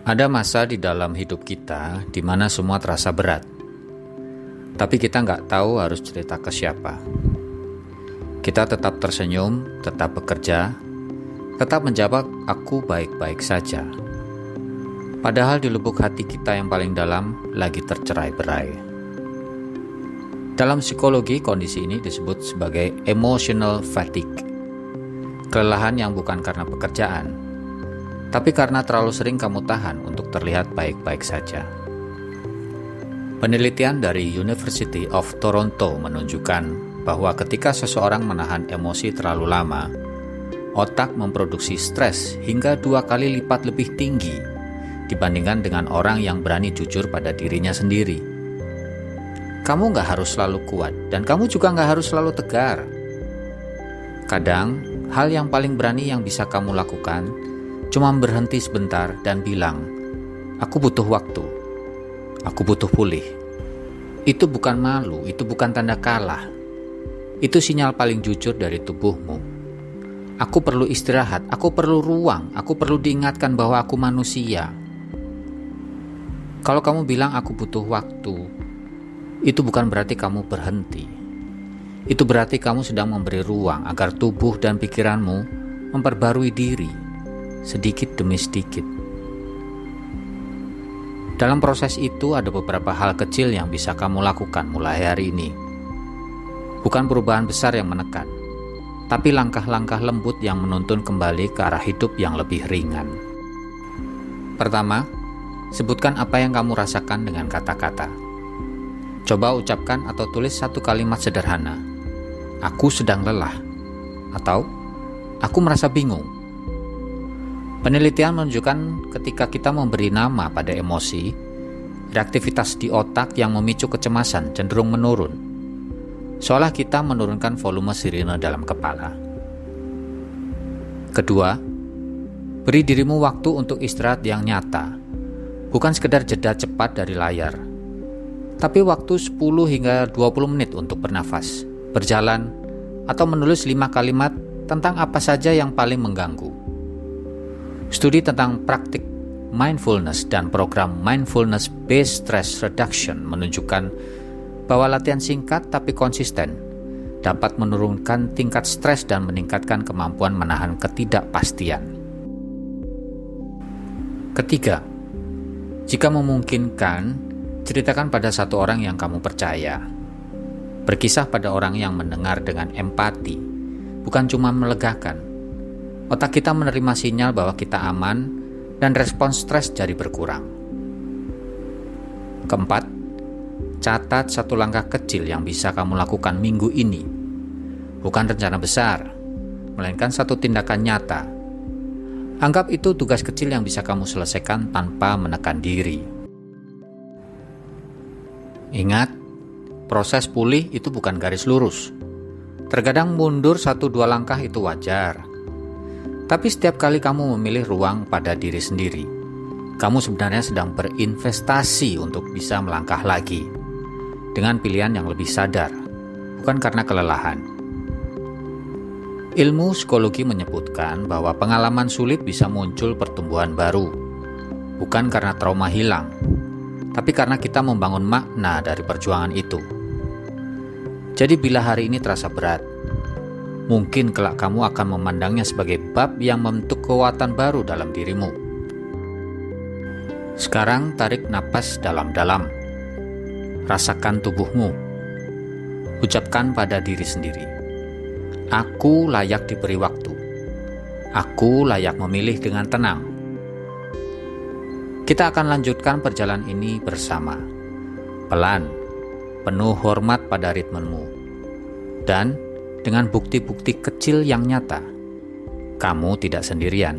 Ada masa di dalam hidup kita di mana semua terasa berat, tapi kita nggak tahu harus cerita ke siapa. Kita tetap tersenyum, tetap bekerja, tetap menjawab aku baik-baik saja. Padahal di lubuk hati kita yang paling dalam lagi tercerai-berai. Dalam psikologi, kondisi ini disebut sebagai emotional fatigue. Kelelahan yang bukan karena pekerjaan, tapi karena terlalu sering kamu tahan untuk terlihat baik-baik saja. Penelitian dari University of Toronto menunjukkan bahwa ketika seseorang menahan emosi terlalu lama, otak memproduksi stres hingga 2 kali lipat lebih tinggi dibandingkan dengan orang yang berani jujur pada dirinya sendiri. Kamu nggak harus selalu kuat, dan kamu juga nggak harus selalu tegar. Kadang, hal yang paling berani yang bisa kamu lakukan cuma berhenti sebentar dan bilang, aku butuh waktu, aku butuh pulih. Itu bukan malu, itu bukan tanda kalah. Itu sinyal paling jujur dari tubuhmu. Aku perlu istirahat, aku perlu ruang, aku perlu diingatkan bahwa aku manusia. Kalau kamu bilang aku butuh waktu, itu bukan berarti kamu berhenti. Itu berarti kamu sedang memberi ruang agar tubuh dan pikiranmu memperbarui diri, sedikit demi sedikit. Dalam proses itu ada beberapa hal kecil yang bisa kamu lakukan mulai hari ini. Bukan perubahan besar yang menekan, tapi langkah-langkah lembut yang menuntun kembali ke arah hidup yang lebih ringan. Pertama, sebutkan apa yang kamu rasakan dengan kata-kata. Coba ucapkan atau tulis satu kalimat sederhana. Aku sedang lelah, atau aku merasa bingung. Penelitian menunjukkan ketika kita memberi nama pada emosi, reaktivitas di otak yang memicu kecemasan cenderung menurun, seolah kita menurunkan volume sirine dalam kepala. Kedua, beri dirimu waktu untuk istirahat yang nyata, bukan sekedar jeda cepat dari layar, tapi waktu 10 hingga 20 menit untuk bernafas, berjalan, atau menulis 5 kalimat tentang apa saja yang paling mengganggu. Studi tentang praktik mindfulness dan program mindfulness-based stress reduction menunjukkan bahwa latihan singkat tapi konsisten dapat menurunkan tingkat stres dan meningkatkan kemampuan menahan ketidakpastian. Ketiga, jika memungkinkan, ceritakan pada satu orang yang kamu percaya. Berkisah pada orang yang mendengar dengan empati, bukan cuma melegakan. Otak kita menerima sinyal bahwa kita aman dan respons stres jadi berkurang. Keempat, catat satu langkah kecil yang bisa kamu lakukan minggu ini. Bukan rencana besar, melainkan satu tindakan nyata. Anggap itu tugas kecil yang bisa kamu selesaikan tanpa menekan diri. Ingat, proses pulih itu bukan garis lurus. Terkadang mundur 1-2 langkah itu wajar. Tapi setiap kali kamu memilih ruang pada diri sendiri, kamu sebenarnya sedang berinvestasi untuk bisa melangkah lagi dengan pilihan yang lebih sadar, bukan karena kelelahan. Ilmu psikologi menyebutkan bahwa pengalaman sulit bisa muncul pertumbuhan baru, bukan karena trauma hilang, tapi karena kita membangun makna dari perjuangan itu. Jadi bila hari ini terasa berat, mungkin kelak kamu akan memandangnya sebagai bab yang membentuk kekuatan baru dalam dirimu. Sekarang tarik napas dalam-dalam. Rasakan tubuhmu. Ucapkan pada diri sendiri, aku layak diberi waktu. Aku layak memilih dengan tenang. Kita akan lanjutkan perjalanan ini bersama. Pelan, penuh hormat pada ritmemu. Dan dengan bukti-bukti kecil yang nyata, kamu tidak sendirian.